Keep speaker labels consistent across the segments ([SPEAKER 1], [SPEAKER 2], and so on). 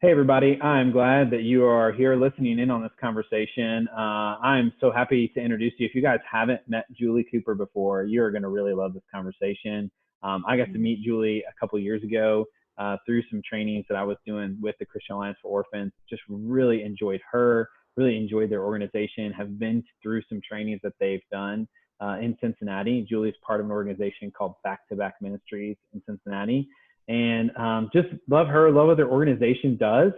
[SPEAKER 1] Hey, everybody. I'm glad that you are here listening in on this conversation. I'm so happy to introduce you. If you guys haven't met Julie Cooper before, you're going to really love this conversation. I got to meet Julie a couple years ago through some trainings that I was doing with the Christian Alliance for Orphans. Just really enjoyed her, really enjoyed their organization, have been through some trainings that they've done in Cincinnati. Julie's part of an organization called Back to Back Ministries in Cincinnati. And just love her, love what their organization does.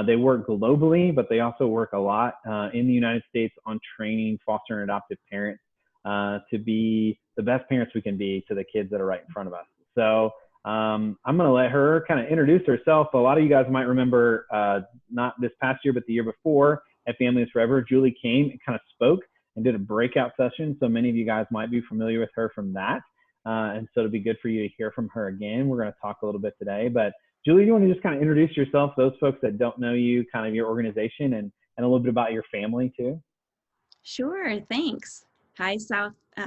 [SPEAKER 1] They work globally, but they also work a lot in the United States on training foster and adoptive parents to be the best parents we can be to the kids that are right in front of us. So I'm going to let her kind of introduce herself. A lot of you guys might remember not this past year, but the year before at Families Forever, Julie came and kind of spoke and did a breakout session. So many of you guys might be familiar with her from that. And so it'll be good for you to hear from her again. We're going to talk a little bit today, but Julie, you want to just kind of introduce yourself, those folks that don't know you, kind of your organization and a little bit about your family too?
[SPEAKER 2] Sure, thanks. Hi,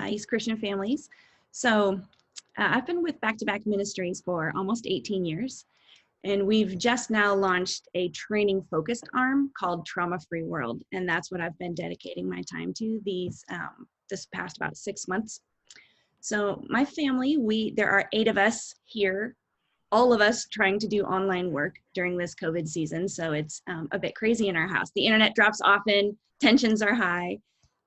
[SPEAKER 2] East Christian families. So I've been with Back to Back Ministries for almost 18 years, and we've just now launched a training focused arm called Trauma Free World, and that's what I've been dedicating my time to this past about 6 months. So my family, there are 8 of us here, all of us trying to do online work during this COVID season. So it's a bit crazy in our house. The internet drops often, tensions are high.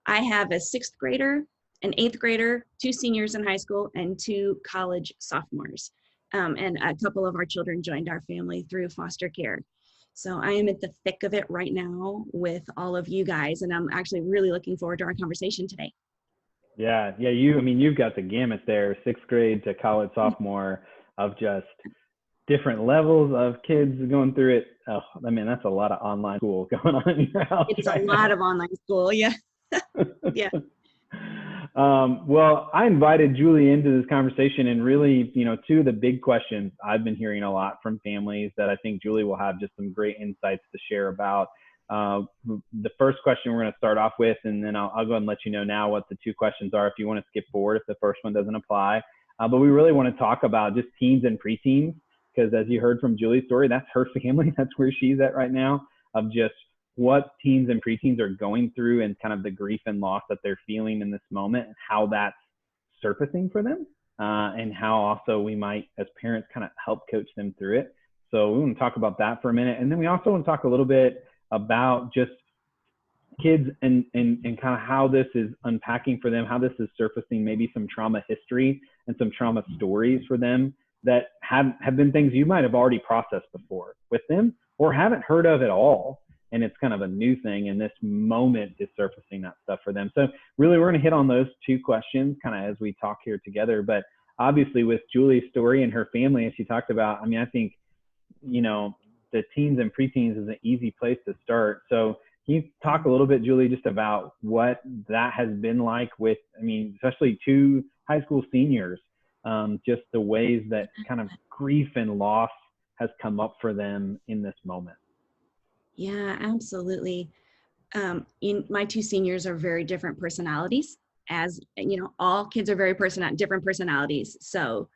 [SPEAKER 2] I have a 6th grader, an 8th grader, 2 seniors in high school, and 2 college sophomores. And a couple of our children joined our family through foster care. So I am at the thick of it right now with all of you guys, and I'm actually really looking forward to our conversation today.
[SPEAKER 1] Yeah. You've got the gamut there, 6th grade to college sophomore of just different levels of kids going through it. Oh, that's a lot of online school going on in your house.
[SPEAKER 2] It's right a lot of online school. Yeah. Yeah.
[SPEAKER 1] Well, I invited Julie into this conversation and really, 2 of the big questions I've been hearing a lot from families that I think Julie will have just some great insights to share about. The first question we're going to start off with, and then I'll go ahead and let you know now what the 2 questions are if you want to skip forward if the first one doesn't apply. But we really want to talk about just teens and preteens, because as you heard from Julie's story, that's her family. That's where she's at right now, of just what teens and preteens are going through and kind of the grief and loss that they're feeling in this moment and how that's surfacing for them, and how also we might, as parents, kind of help coach them through it. So we want to talk about that for a minute. And then we also want to talk a little bit about just kids and kind of how this is unpacking for them, how this is surfacing maybe some trauma history and some trauma stories for them that have been things you might have already processed before with them or haven't heard of at all. And it's kind of a new thing, and this moment is surfacing that stuff for them. So really, we're going to hit on those 2 questions kind of as we talk here together. But obviously with Julie's story and her family, as she talked about, I think, the teens and preteens is an easy place to start. So can you talk a little bit, Julie, just about what that has been like with, especially 2 high school seniors, just the ways that kind of grief and loss has come up for them in this moment?
[SPEAKER 2] Yeah, absolutely. My 2 seniors are very different personalities. As you know, all kids are very different personalities. So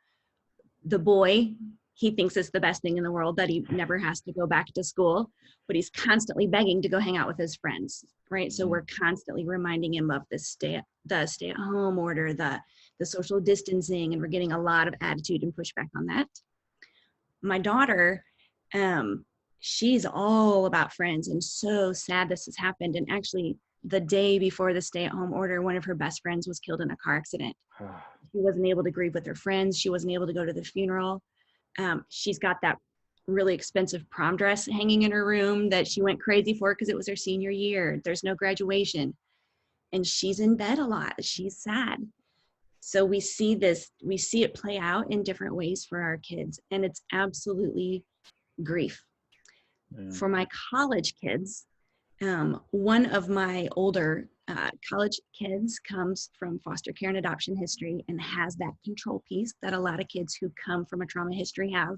[SPEAKER 2] the boy, he thinks it's the best thing in the world that he never has to go back to school, but he's constantly begging to go hang out with his friends, right? So we're constantly reminding him of the stay-at-home order, the social distancing, and we're getting a lot of attitude and pushback on that. My daughter, she's all about friends and so sad this has happened. And actually, the day before the stay-at-home order, one of her best friends was killed in a car accident. She wasn't able to grieve with her friends. She wasn't able to go to the funeral. She's got that really expensive prom dress hanging in her room that she went crazy for because it was her senior year. There's no graduation. And she's in bed a lot. She's sad. So we see it play out in different ways for our kids. And it's absolutely grief. For my college kids, one of my older college kids comes from foster care and adoption history and has that control piece that a lot of kids who come from a trauma history have.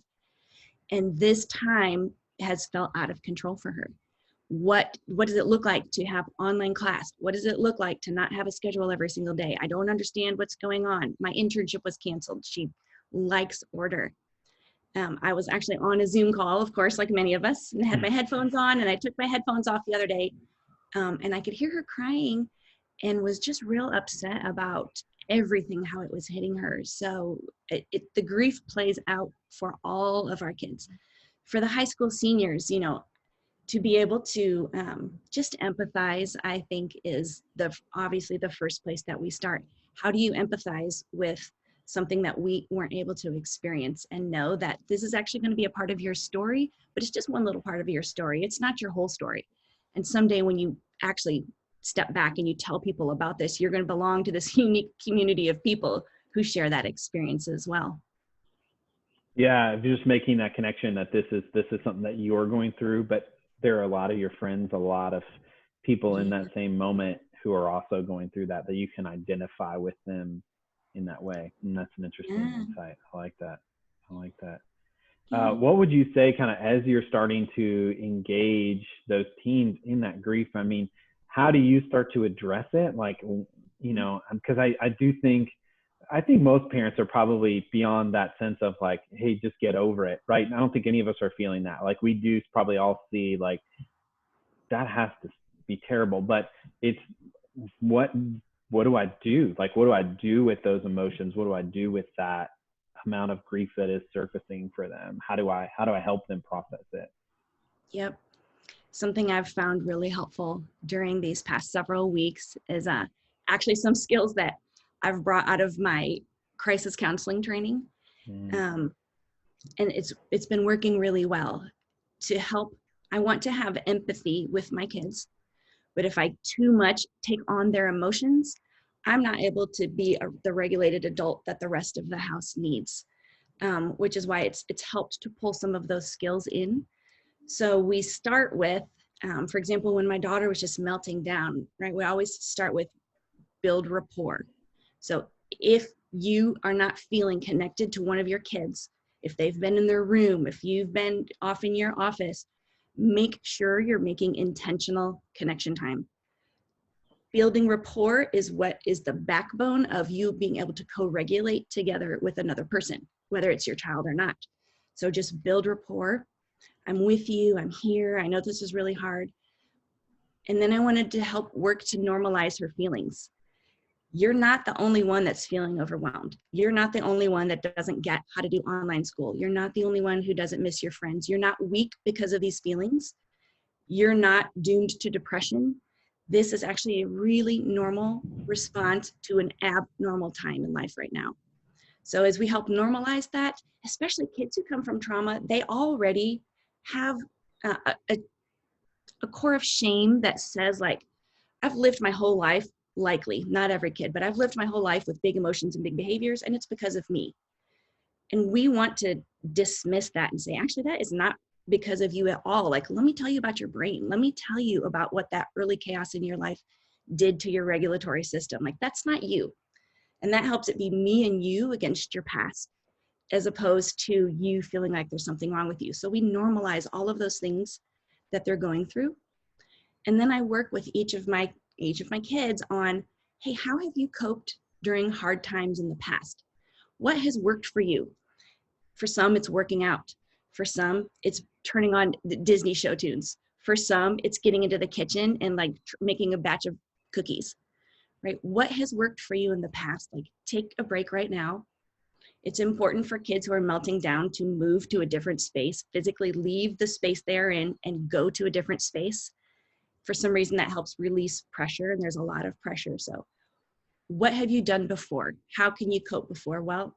[SPEAKER 2] And this time has felt out of control for her. What does it look like to have online class? What does it look like to not have a schedule every single day? I don't understand what's going on. My internship was canceled. She likes order. I was actually on a Zoom call, of course, like many of us, and had my headphones on, and I took my headphones off the other day, and I could hear her crying and was just real upset about everything, how it was hitting her. So the grief plays out for all of our kids. For the high school seniors, you know, to be able to just empathize, I think is obviously the first place that we start. How do you empathize with something that we weren't able to experience, and know that this is actually going to be a part of your story, but it's just one little part of your story. It's not your whole story. And someday when you actually step back and you tell people about this, you're going to belong to this unique community of people who share that experience as well.
[SPEAKER 1] Yeah, just making that connection that this is something that you're going through, but there are a lot of your friends, a lot of people in
[SPEAKER 2] Yeah.
[SPEAKER 1] that same moment who are also going through that you can identify with them in that way. And that's an interesting
[SPEAKER 2] Yeah.
[SPEAKER 1] insight. I like that. I like that.
[SPEAKER 2] Yeah.
[SPEAKER 1] What would you say, kind of as you're starting to engage those teens in that grief? I mean, how do you start to address it? Like, you know, because I do think, I think most parents are probably beyond that sense of like, hey, just get over it, right? And I don't think any of us are feeling that. Like, we do probably all see like that has to be terrible, but it's what do I do? Like, what do I do with those emotions? What do I do with that amount of grief that is surfacing for them? How do I help them process it?
[SPEAKER 2] Yep. Something I've found really helpful during these past several weeks is actually some skills that I've brought out of my crisis counseling training.
[SPEAKER 1] Mm.
[SPEAKER 2] Um, and it's been working really well to help. I want to have empathy with my kids, but if I too much take on their emotions, I'm not able to be the regulated adult that the rest of the house needs, which is why it's helped to pull some of those skills in. So we start with, for example, when my daughter was just melting down, right? We always start with build rapport. So if you are not feeling connected to one of your kids, if they've been in their room, if you've been off in your office, make sure you're making intentional connection time. Building rapport is what is the backbone of you being able to co-regulate together with another person, whether it's your child or not. So just build rapport. I'm with you, I'm here, I know this is really hard. And then I wanted to help work to normalize her feelings. You're not the only one that's feeling overwhelmed. You're not the only one that doesn't get how to do online school. You're not the only one who doesn't miss your friends. You're not weak because of these feelings. You're not doomed to depression. This is actually a really normal response to an abnormal time in life right now. So as we help normalize that, especially kids who come from trauma, they already have a, a, a core of shame that says like, I've lived my whole life, likely, not every kid, but I've lived my whole life with big emotions and big behaviors, and it's because of me. And we want to dismiss that and say, actually, that is not because of you at all. Like, let me tell you about your brain. Let me tell you about what that early chaos in your life did to your regulatory system. Like, that's not you. And that helps it be me and you against your past, as opposed to you feeling like there's something wrong with you. So we normalize all of those things that they're going through. And then I work with each of my kids on, hey, how have you coped during hard times in the past? What has worked for you? For some, it's working out. For some, it's turning on the Disney show tunes. For some, it's getting into the kitchen and like making a batch of cookies, right? What has worked for you in the past? Like, take a break right now. It's important for kids who are melting down to move to a different space, physically leave the space they're in and go to a different space. For some reason, that helps release pressure, and there's a lot of pressure. So what have you done before? How can you cope before? Well,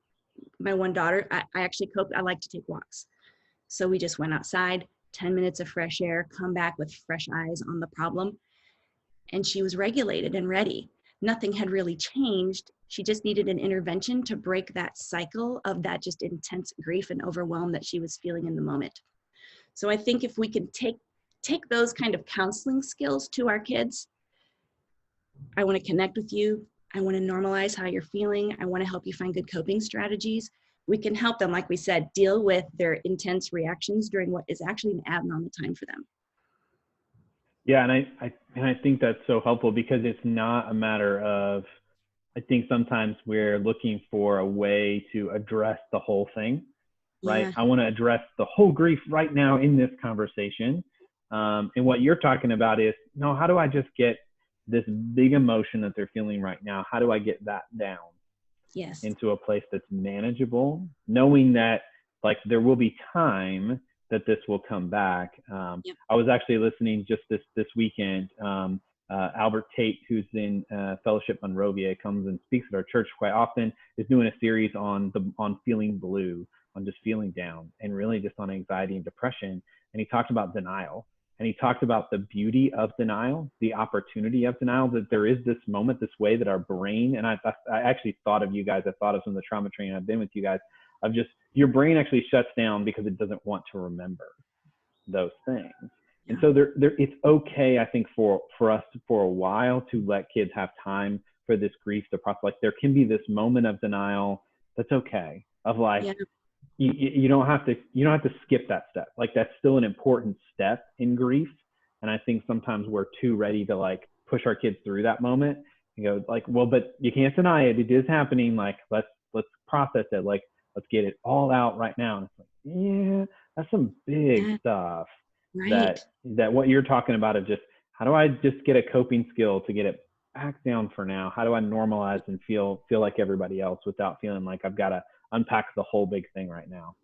[SPEAKER 2] my one daughter, I actually cope. I like to take walks. So we just went outside, 10 minutes of fresh air, come back with fresh eyes on the problem. And she was regulated and ready. Nothing had really changed. She just needed an intervention to break that cycle of that just intense grief and overwhelm that she was feeling in the moment. So I think if we can take those kind of counseling skills to our kids, I want to connect with you. I want to normalize how you're feeling. I want to help you find good coping strategies. We can help them, like we said, deal with their intense reactions during what is actually an abnormal time for them.
[SPEAKER 1] Yeah, and I think that's so helpful, because it's not a matter of, I think sometimes we're looking for a way to address the whole thing. right?
[SPEAKER 2] Yeah.
[SPEAKER 1] I want to address the whole grief right now in this conversation. And what you're talking about is, no, how do I just get this big emotion that they're feeling right now? How do I get that down
[SPEAKER 2] Yes.
[SPEAKER 1] into a place that's manageable, knowing that like there will be time that this will come back.
[SPEAKER 2] Yep.
[SPEAKER 1] I was actually listening just this weekend. Albert Tate, who's in Fellowship Monrovia, comes and speaks at our church quite often, is doing a series on feeling blue, on just feeling down, and really just on anxiety and depression. And he talked about denial. And he talked about the beauty of denial, the opportunity of denial, that there is this moment, this way that our brain, and I actually thought of you guys, I thought of some of the trauma training I've been with you guys, of just your brain actually shuts down because it doesn't want to remember those things. And
[SPEAKER 2] Yeah.
[SPEAKER 1] so it's okay, I think, for us for a while to let kids have time for this grief to process. Like there can be this moment of denial that's okay, of like,
[SPEAKER 2] Yeah.
[SPEAKER 1] you don't have to skip that step. Like that's still an important step in grief. And I think sometimes we're too ready to like push our kids through that moment and go like, well, but you can't deny it. It is happening. Like let's process it. Like let's get it all out right now. And it's like, yeah, that's some big
[SPEAKER 2] Yeah.
[SPEAKER 1] stuff
[SPEAKER 2] Right.
[SPEAKER 1] that what you're talking about of just how do I just get a coping skill to get it back down for now? How do I normalize and feel like everybody else without feeling like I've got to unpack the whole big thing right now?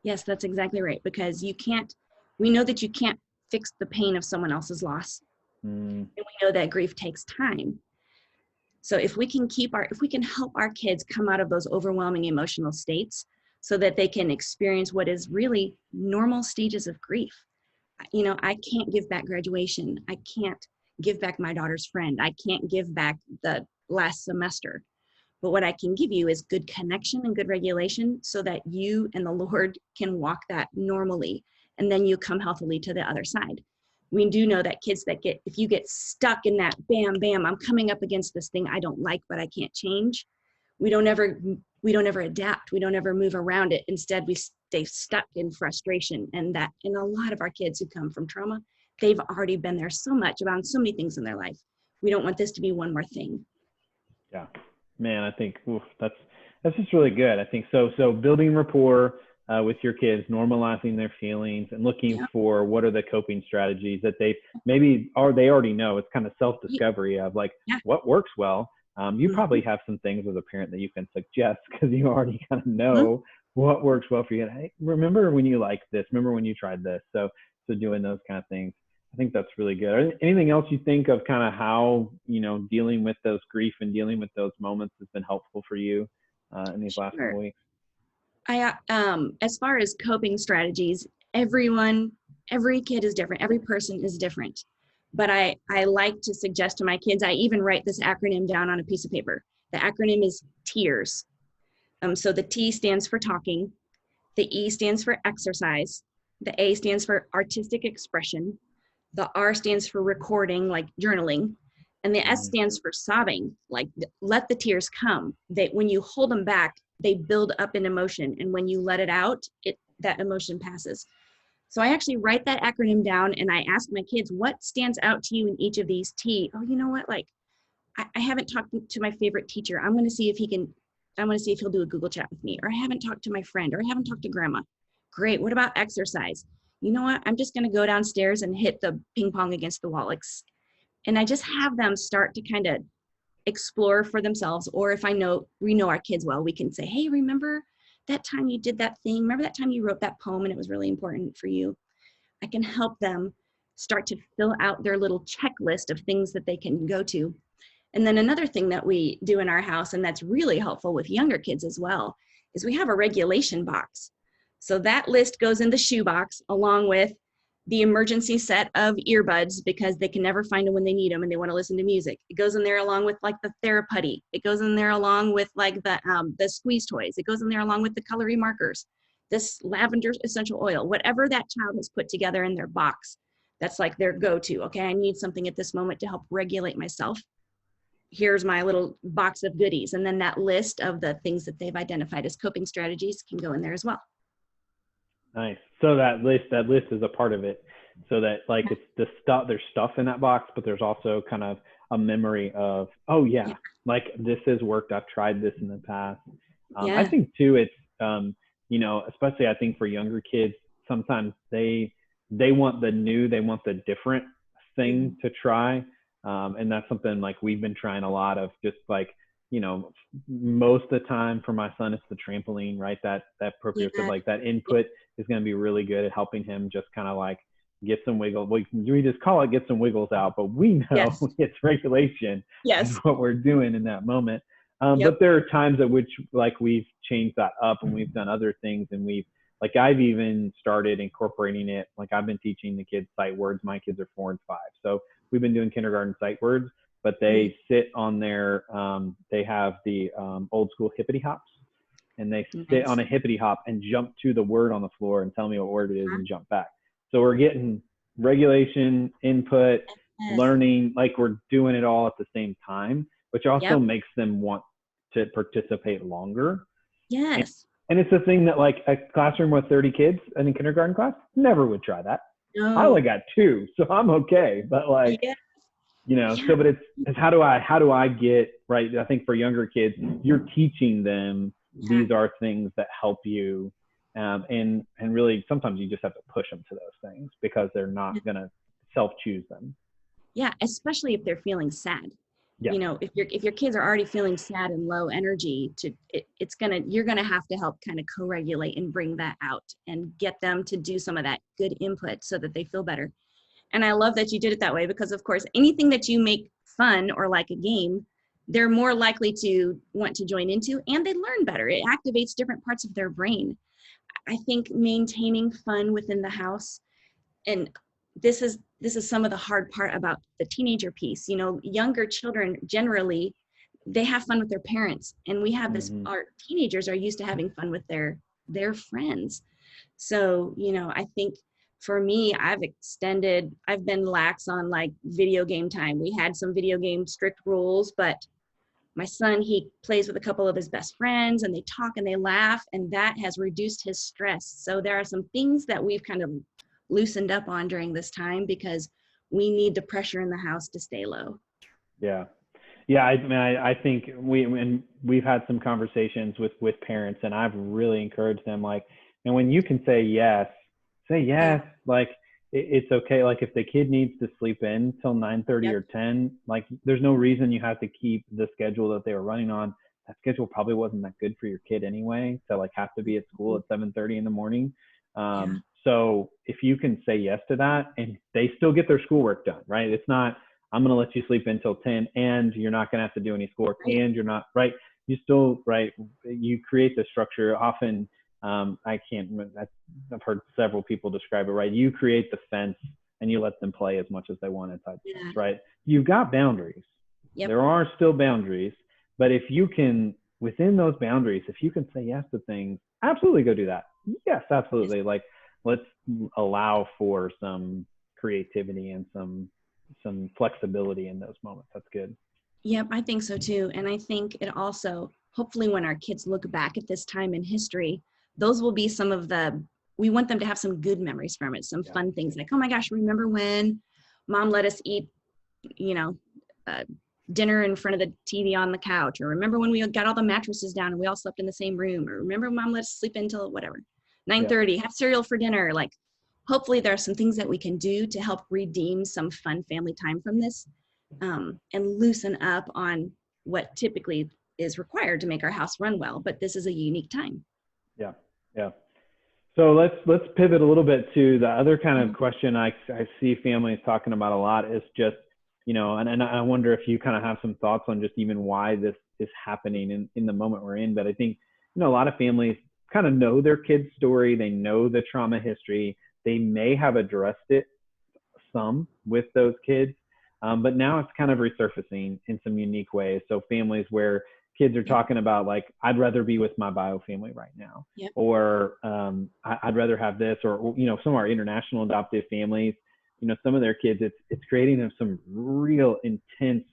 [SPEAKER 2] Yes, that's exactly right. Because we know that you can't fix the pain of someone else's loss.
[SPEAKER 1] Mm,
[SPEAKER 2] And we know that grief takes time. So if we can help our kids come out of those overwhelming emotional states so that they can experience what is really normal stages of grief. I can't give back graduation. I can't give back my daughter's friend. I can't give back the last semester. But what I can give you is good connection and good regulation so that you and the Lord can walk that normally. And then you come healthily to the other side. We do know that kids if you get stuck in that bam, bam, I'm coming up against this thing I don't like, but I can't change. We don't ever adapt. We don't ever move around it. Instead, we stay stuck in frustration. And a lot of our kids who come from trauma, they've already been there so much about so many things in their life. We don't want this to be one more thing.
[SPEAKER 1] yeah, man, I think that's just really good. I think so building rapport with your kids, normalizing their feelings, and looking
[SPEAKER 2] Yeah.
[SPEAKER 1] for what are the coping strategies that they already know. It's kind of self-discovery of like
[SPEAKER 2] Yeah.
[SPEAKER 1] what works well. You
[SPEAKER 2] Mm-hmm.
[SPEAKER 1] probably have some things as a parent that you can suggest because you already kind of
[SPEAKER 2] Mm-hmm.
[SPEAKER 1] know what works well for you. Hey, remember when you liked this? Remember when you tried this? So doing those kind of things. I think that's really good. Anything else you think of kind of how, dealing with those grief and dealing with those moments has been helpful for you in these last
[SPEAKER 2] Sure.
[SPEAKER 1] couple weeks?
[SPEAKER 2] As far as coping strategies, every kid is different. Every person is different. But I like to suggest to my kids, I even write this acronym down on a piece of paper. The acronym is TEARS. So the T stands for talking. The E stands for exercise. The A stands for artistic expression. The R stands for recording, like journaling. And the S
[SPEAKER 1] Mm,
[SPEAKER 2] stands for sobbing, like let the tears come. That when you hold them back, they build up in emotion. And when you let it out, that emotion passes. So I actually write that acronym down and I ask my kids, what stands out to you in each of these T? Oh, you know what? Like, I haven't talked to my favorite teacher. I'm going to see if he'll do a Google chat with me. Or I haven't talked to my friend, or I haven't talked to grandma. Great. What about exercise? You know what? I'm just going to go downstairs and hit the ping pong against the wall. And I just have them start to kind of explore for themselves. Or if we know our kids well, we can say, hey, remember that time you did that thing? Remember that time you wrote that poem and it was really important for you? I can help them start to fill out their little checklist of things that they can go to. And then another thing that we do in our house, and that's really helpful with younger kids as well, is we have a regulation box. So that list goes in the shoebox along with the emergency set of earbuds because they can never find them when they need them and they want to listen to music. It goes in there along with like the Theraputty. It goes in there along with like the squeeze toys. It goes in there along with the coloring markers, this lavender essential oil, whatever that child has put together in their box. That's like their go-to. Okay, I need something at this moment to help regulate myself. Here's my little box of goodies. And then that list of the things that they've identified as coping strategies can go in there as well.
[SPEAKER 1] nice. So that list is a part of it. So that like it's the stuff, there's stuff in that box, but there's also kind of a memory of, oh yeah, like this has worked. I've tried this in the past. I
[SPEAKER 2] Yeah.
[SPEAKER 1] think too, it's you know, especially I think for younger kids, sometimes they want the new, they want the different thing to try. And that's something like we've been trying a lot of, just like, you know, most of the time for my son, it's the trampoline, right? That proprioceptive,
[SPEAKER 2] Yeah.
[SPEAKER 1] like that input is going to be really good at helping him just kind of like get some wiggle. We just call it get some wiggles out, but we know
[SPEAKER 2] Yes.
[SPEAKER 1] it's regulation is
[SPEAKER 2] Yes.
[SPEAKER 1] what we're doing in that moment.
[SPEAKER 2] Yep.
[SPEAKER 1] But there are times at which like we've changed that up and we've done other things, and we've, like, I've even started incorporating it. Like, I've been teaching the kids sight words. My kids are 4 and 5. So we've been doing kindergarten sight words, but they sit on their, they have the old school hippity hops, and they sit on
[SPEAKER 2] Nice.
[SPEAKER 1] a hippity hop and jump to the word on the floor and tell me what word it is and jump back. So we're getting regulation, input,
[SPEAKER 2] Yes.
[SPEAKER 1] learning, like we're doing it all at the same time, which also
[SPEAKER 2] Yep.
[SPEAKER 1] makes them want to participate longer. And,
[SPEAKER 2] Yes.
[SPEAKER 1] and it's a thing that, like, a classroom with 30 kids in a kindergarten class never would try that. I only
[SPEAKER 2] No.
[SPEAKER 1] got 2, so I'm okay. But like,
[SPEAKER 2] Yeah.
[SPEAKER 1] you know,
[SPEAKER 2] Yeah.
[SPEAKER 1] so, but it's how do I get right? I think for younger kids, you're teaching them
[SPEAKER 2] Yeah.
[SPEAKER 1] these are things that help you, and really sometimes you just have to push them to those things because they're not gonna self choose them.
[SPEAKER 2] Yeah. Especially if they're feeling sad.
[SPEAKER 1] Yeah,
[SPEAKER 2] You know, if your kids are already feeling sad and low energy, you're gonna have to help kind of co-regulate and bring that out and get them to do some of that good input so that they feel better. And I love that you did it that way, because of course, anything that you make fun or like a game, they're more likely to want to join into, and they learn better. It activates different parts of their brain. I think maintaining fun within the house, and this is some of the hard part about the teenager piece. You know, younger children generally, they have fun with their parents, and we have this,
[SPEAKER 1] mm-hmm.
[SPEAKER 2] our teenagers are used to having fun with their friends. So, you know, I think for me, I've been lax on like video game time. We had some video game strict rules, but my son, he plays with a couple of his best friends and they talk and they laugh, and that has reduced his stress. So there are some things that we've kind of loosened up on during this time because we need the pressure in the house to stay low.
[SPEAKER 1] Yeah. Yeah, I mean, I think we've had some conversations with parents, and I've really encouraged them, like, and when you can say yes, say
[SPEAKER 2] Yeah.
[SPEAKER 1] yes. Like, it's okay. Like, if the kid needs to sleep in till 9:30
[SPEAKER 2] Yep.
[SPEAKER 1] or 10, like, there's no reason you have to keep the schedule that they were running on. That schedule probably wasn't that good for your kid anyway, to like have to be at school at 7:30 in the morning.
[SPEAKER 2] Yeah.
[SPEAKER 1] So if you can say yes to that, and they still get their schoolwork done, right? It's not, I'm going to let you sleep until 10 and you're not going to have to do any schoolwork,
[SPEAKER 2] Right.
[SPEAKER 1] and you're not, right. You still, right. You create the structure. Often, I can't, I've heard several people describe it, right. You create the fence and you let them play as much as they want inside the
[SPEAKER 2] Yeah.
[SPEAKER 1] fence, right. You've got boundaries.
[SPEAKER 2] Yep.
[SPEAKER 1] There are still boundaries, but if you can, within those boundaries, if you can say yes to things, absolutely go do that. Yes, absolutely. Like, let's allow for some creativity and some flexibility in those moments. That's good.
[SPEAKER 2] Yep, I think so too. And I think it also, hopefully, when our kids look back at this time in history, those will be some of we want them to have some good memories from it, some
[SPEAKER 1] Yeah.
[SPEAKER 2] fun things like, oh my gosh, remember when mom let us eat, you know, uh, dinner in front of the TV on the couch, or remember when we got all the mattresses down and we all slept in the same room, or remember mom let us sleep until whatever, 9:30, have cereal for dinner. Like, hopefully there are some things that we can do to help redeem some fun family time from this, and loosen up on what typically is required to make our house run well. But this is a unique time.
[SPEAKER 1] Yeah. Yeah. So let's pivot a little bit to the other kind of
[SPEAKER 2] Mhm.
[SPEAKER 1] question I see families talking about a lot is just, you know, and I wonder if you kind of have some thoughts on just even why this is happening in the moment we're in. But I think, you know, a lot of families kind of know their kid's story. They know the trauma history. They may have addressed it some with those kids, but now it's kind of resurfacing in some unique ways. So families where kids are
[SPEAKER 2] Yep.
[SPEAKER 1] talking about, like, I'd rather be with my bio family right now,
[SPEAKER 2] Yep.
[SPEAKER 1] or I'd rather have this, or, you know, some of our international adoptive families, you know, some of their kids, it's creating them some real intense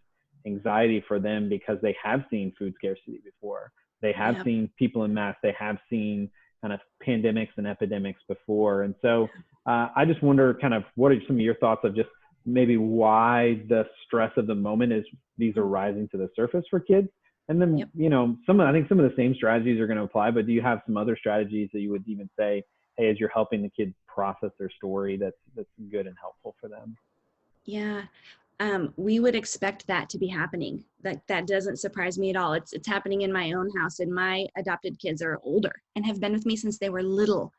[SPEAKER 1] anxiety for them because they have seen food scarcity before. They have
[SPEAKER 2] Yep.
[SPEAKER 1] seen people in mass. They have seen kind of pandemics and epidemics before. And so I just wonder kind of what are some of your thoughts of just maybe why the stress of the moment is these are rising to the surface for kids, And then,
[SPEAKER 2] Yep.
[SPEAKER 1] I think some of the same strategies are going to apply, but do you have some other strategies that you would even say, hey, as you're helping the kids process their story, that's good and helpful for them?
[SPEAKER 2] Yeah. We would expect that to be happening. That doesn't surprise me at all. It's happening in my own house, and my adopted kids are older and have been with me since they were little,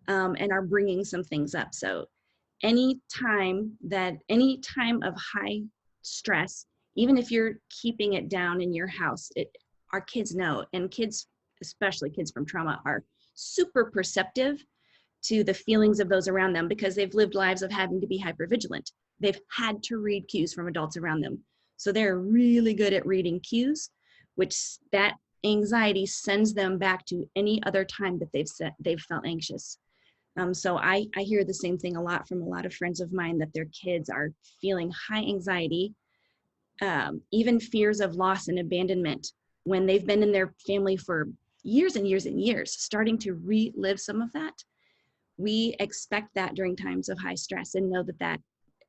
[SPEAKER 2] and are bringing some things up. So any time of high stress, even if you're keeping it down in your house, our kids know, and kids, especially kids from trauma, are super perceptive to the feelings of those around them because they've lived lives of having to be hypervigilant. They've had to read cues from adults around them. So they're really good at reading cues, which that anxiety sends them back to any other time that they've felt anxious. So I hear the same thing a lot from a lot of friends of mine, that their kids are feeling high anxiety, even fears of loss and abandonment when they've been in their family for years and years and years, starting to relive some of that. We expect that during times of high stress, and know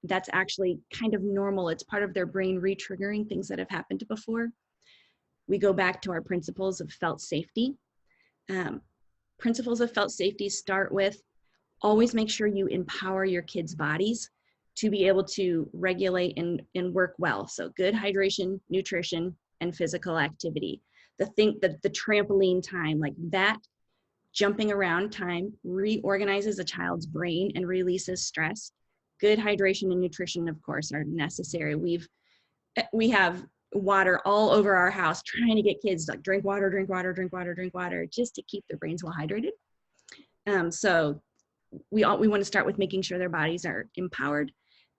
[SPEAKER 2] that's actually kind of normal. It's part of their brain re-triggering things that have happened before. We go back to our principles of felt safety. Um, Principles of felt safety start with, always make sure you empower your kids' bodies to be able to regulate and work well. So good hydration, nutrition, and physical activity. The trampoline time, like that, jumping around time reorganizes a child's brain and releases stress. Good hydration and nutrition, of course, are necessary. We have water all over our house, trying to get kids like drink water, drink water, drink water, drink water, just to keep their brains well hydrated. So we want to start with making sure their bodies are empowered.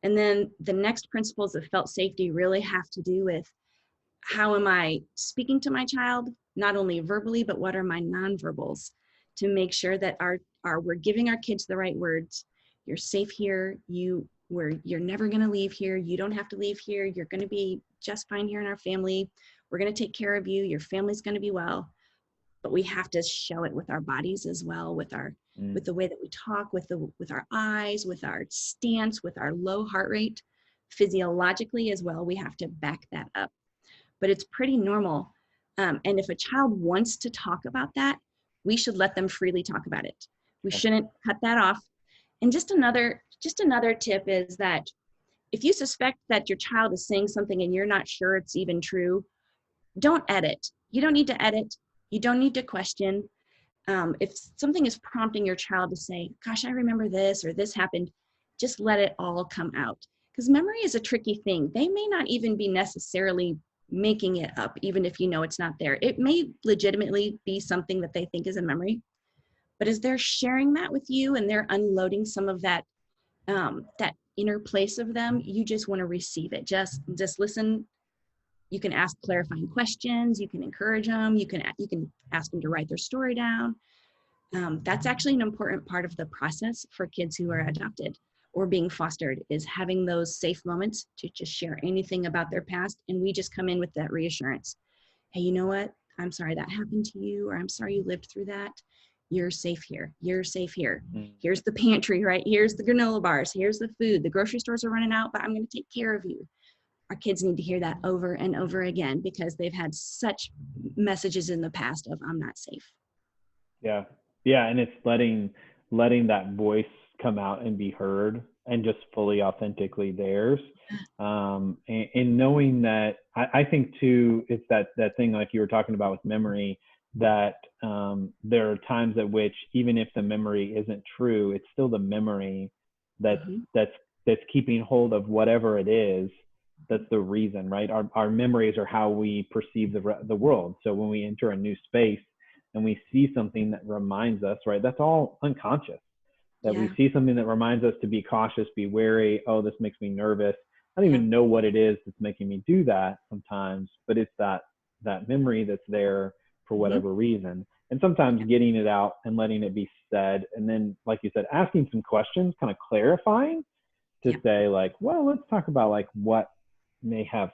[SPEAKER 2] And then the next principles of felt safety really have to do with, how am I speaking to my child, not only verbally, but what are my nonverbals, to make sure that we're giving our kids the right words. You're safe here. You're never going to leave here. You don't have to leave here. You're going to be just fine here in our family. We're going to take care of you. Your family's going to be well. But we have to show it with our bodies as well, with the way that we talk, with our eyes, with our stance, with our low heart rate, physiologically as well. We have to back that up. But it's pretty normal. And if a child wants to talk about that, we should let them freely talk about it. We shouldn't cut that off. And just another tip is that if you suspect that your child is saying something and you're not sure it's even true, don't edit. You don't need to edit. You don't need to question. If something is prompting your child to say, gosh, I remember this, or this happened, just let it all come out. Because memory is a tricky thing. They may not even be necessarily making it up, even if you know it's not there. It may legitimately be something that they think is a memory. But as they're sharing that with you and they're unloading some of that inner place of them, you just want to receive it. Just listen. You can ask clarifying questions. You can encourage them. You can ask them to write their story down. That's actually an important part of the process for kids who are adopted or being fostered, is having those safe moments to just share anything about their past. And we just come in with that reassurance. Hey, you know what? I'm sorry that happened to you, or I'm sorry you lived through that. You're safe here. You're safe here. Here's the pantry, right? Here's the granola bars. Here's the food. The grocery stores are running out, but I'm going to take care of you. Our kids need to hear that over and over again because they've had such messages in the past of, I'm not safe.
[SPEAKER 1] Yeah. Yeah. And it's letting that voice come out and be heard and just fully authentically theirs. And knowing that, I think too, it's that thing like you were talking about with memory, that there are times at which, even if the memory isn't true, it's still the memory that's keeping hold of whatever it is. That's the reason, right? Our memories are how we perceive the world. So when we enter a new space and we see something that reminds us, right, that's all unconscious. That we see something that reminds us to be cautious, be wary. Oh, this makes me nervous. I don't even know what it is that's making me do that sometimes, but it's that memory that's there for whatever reason. And sometimes getting it out and letting it be said. And then, like you said, asking some questions, kind of clarifying to say like, well, let's talk about like what may have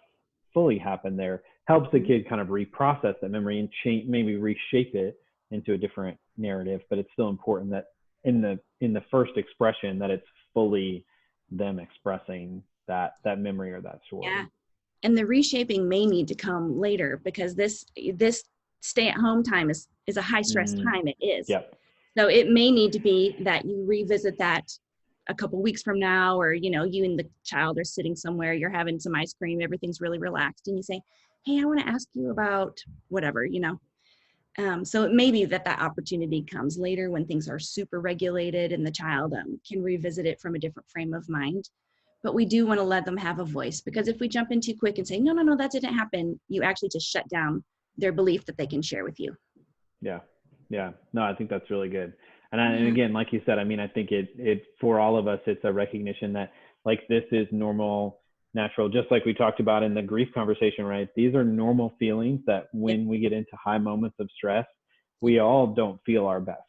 [SPEAKER 1] fully happened there, helps the kid kind of reprocess that memory and change, maybe reshape it into a different narrative. But it's still important that in the first expression that it's fully them expressing that memory or that story.
[SPEAKER 2] And the reshaping may need to come later, because this stay at home time is a high stress
[SPEAKER 1] Mm,
[SPEAKER 2] time. It is.
[SPEAKER 1] yep.
[SPEAKER 2] So it may need to be that you revisit that a couple weeks from now, or, you and the child are sitting somewhere, you're having some ice cream, everything's really relaxed, and you say, hey, I want to ask you about whatever. So it may be that opportunity comes later, when things are super regulated and the child can revisit it from a different frame of mind. But we do want to let them have a voice, because if we jump in too quick and say, no, no, no, that didn't happen, you actually just shut down their belief that they can share with you.
[SPEAKER 1] Yeah. Yeah. No, I think that's really good. And
[SPEAKER 2] Yeah.
[SPEAKER 1] again, like you said, I mean, I think it for all of us, it's a recognition that like this is normal, natural, just like we talked about in the grief conversation, right? These are normal feelings that
[SPEAKER 2] Yep.
[SPEAKER 1] when we get into high moments of stress, we all don't feel our best.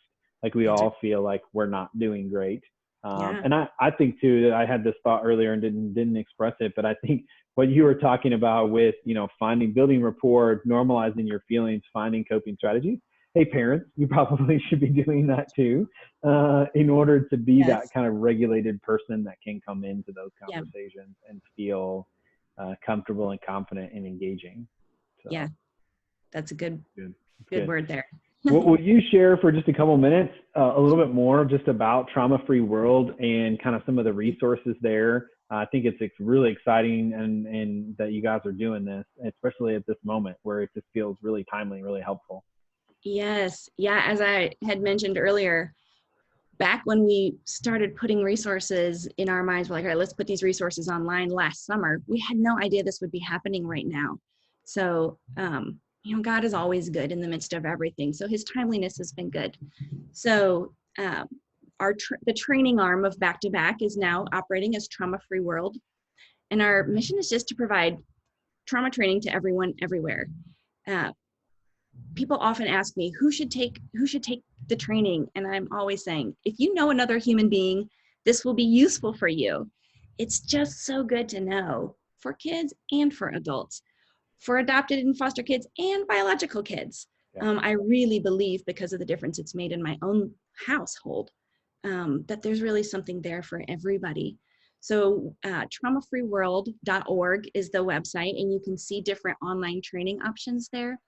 [SPEAKER 1] Like we
[SPEAKER 2] That's right.
[SPEAKER 1] all feel like we're not doing great.
[SPEAKER 2] Yeah.
[SPEAKER 1] And I think too, that I had this thought earlier and didn't express it, but I think what you were talking about with, building rapport, normalizing your feelings, finding coping strategies. Hey, parents, you probably should be doing that too, in order to be that
[SPEAKER 2] Yes.
[SPEAKER 1] kind of regulated person that can come into those
[SPEAKER 2] Yeah.
[SPEAKER 1] conversations and feel comfortable and confident and engaging.
[SPEAKER 2] Yeah.
[SPEAKER 1] So
[SPEAKER 2] That's a good
[SPEAKER 1] good. That's
[SPEAKER 2] good
[SPEAKER 1] good.
[SPEAKER 2] word there.
[SPEAKER 1] Will you share for just a couple minutes a little bit more just about Trauma-Free World and kind of some of the resources there? I think it's really exciting and that you guys are doing this, especially at this moment where it just feels really timely and really helpful.
[SPEAKER 2] Yes. Yeah. As I had mentioned earlier, back when we started putting resources in our minds, we're like, all right, let's put these resources online last summer. We had no idea this would be happening right now. So, God is always good in the midst of everything. So his timeliness has been good. So, the training arm of Back to Back is now operating as Trauma-Free World. And our mission is just to provide trauma training to everyone, everywhere. Uh, People often ask me who should take the training, and I'm always saying, if you know another human being, this will be useful for you. It's just so good to know, for kids and for adults, for adopted and foster kids and biological kids.
[SPEAKER 1] Yeah.
[SPEAKER 2] I really believe, because of the difference it's made in my own household, that there's really something there for everybody. So traumafreeworld.org is the website, and you can see different online training options there.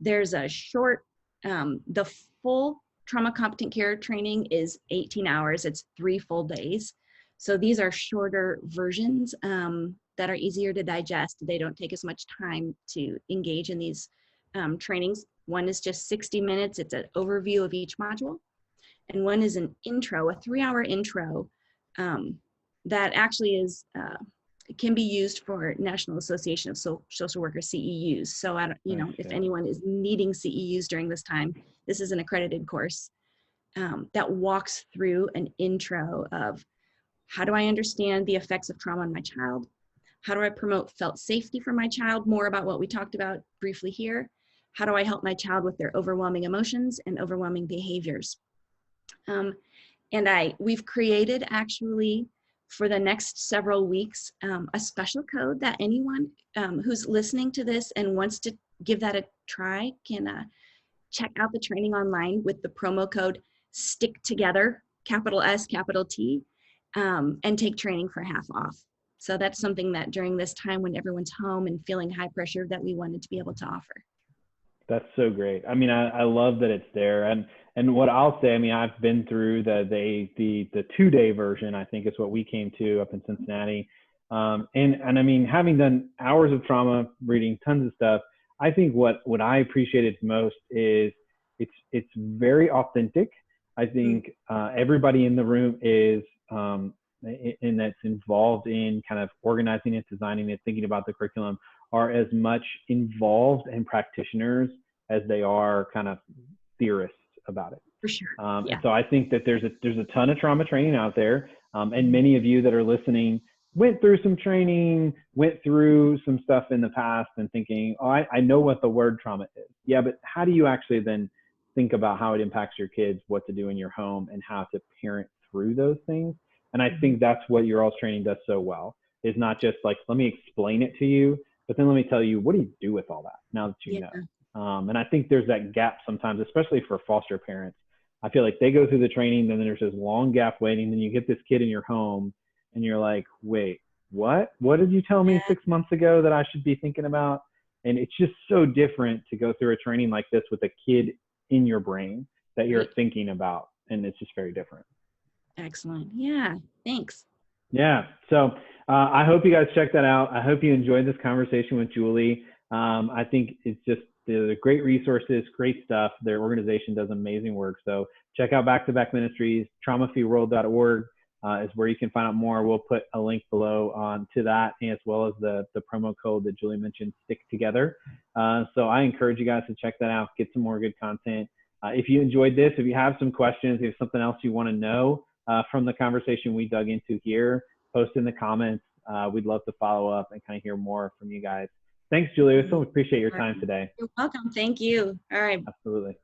[SPEAKER 2] There's a short, the full trauma competent care training is 18 hours. It's 3 full days. So these are shorter versions that are easier to digest. They don't take as much time to engage in these trainings. One is just 60 minutes. It's an overview of each module. And one is an intro, a 3-hour intro that actually is can be used for National Association of Social Workers, CEUs. So I don't,
[SPEAKER 1] Nice.
[SPEAKER 2] if
[SPEAKER 1] Yeah.
[SPEAKER 2] anyone is needing CEUs during this time, this is an accredited course that walks through an intro of, how do I understand the effects of trauma on my child? How do I promote felt safety for my child? More about what we talked about briefly here. How do I help my child with their overwhelming emotions and overwhelming behaviors? And we've created, actually, for the next several weeks, a special code that anyone who's listening to this and wants to give that a try can check out the training online with the promo code STICK TOGETHER, capital S, capital T, and take training for half off. So that's something that during this time when everyone's home and feeling high pressure, that we wanted to be able to offer.
[SPEAKER 1] That's so great. I mean, I love that it's there. And what I'll say, I mean, I've been through the 2-day version, I think is what we came to up in Cincinnati. And I mean, having done hours of trauma, reading tons of stuff, I think what I appreciated most is it's very authentic. I think everybody in the room is and that's involved in kind of organizing it, designing it, thinking about the curriculum, are as much involved and practitioners as they are kind of theorists about it.
[SPEAKER 2] For sure.
[SPEAKER 1] And
[SPEAKER 2] Yeah.
[SPEAKER 1] so I think that there's a ton of trauma training out there. And many of you that are listening went through some training, went through some stuff in the past and thinking, oh, I know what the word trauma is. Yeah, but how do you actually then think about how it impacts your kids, what to do in your home, and how to parent through those things? And I think that's what your all's training does so well, is not just like, let me explain it to you, but then let me tell you, what do you do with all that now that you know? And I think there's that gap sometimes, especially for foster parents. I feel like they go through the training, then there's this long gap waiting, then you get this kid in your home and you're like, wait, what did you tell me
[SPEAKER 2] Yeah.
[SPEAKER 1] 6 months ago that I should be thinking about? And it's just so different to go through a training like this with a kid in your brain that you're
[SPEAKER 2] Right.
[SPEAKER 1] thinking about. And it's just very different.
[SPEAKER 2] Excellent. Yeah. Thanks.
[SPEAKER 1] Yeah. So I hope you guys check that out. I hope you enjoyed this conversation with Julie. I think it's just the great resources, great stuff. Their organization does amazing work. So check out Back to Back Ministries, traumafreeworld.org is where you can find out more. We'll put a link below on to that, as well as the promo code that Julie mentioned, Stick Together. So I encourage you guys to check that out, get some more good content. If you enjoyed this, if you have some questions, if you have something else you want to know from the conversation we dug into here, post in the comments. We'd love to follow up and kind of hear more from you guys. Thanks, Julia. So appreciate your
[SPEAKER 2] All right.
[SPEAKER 1] time today.
[SPEAKER 2] You're welcome. Thank you. All right.
[SPEAKER 1] Absolutely.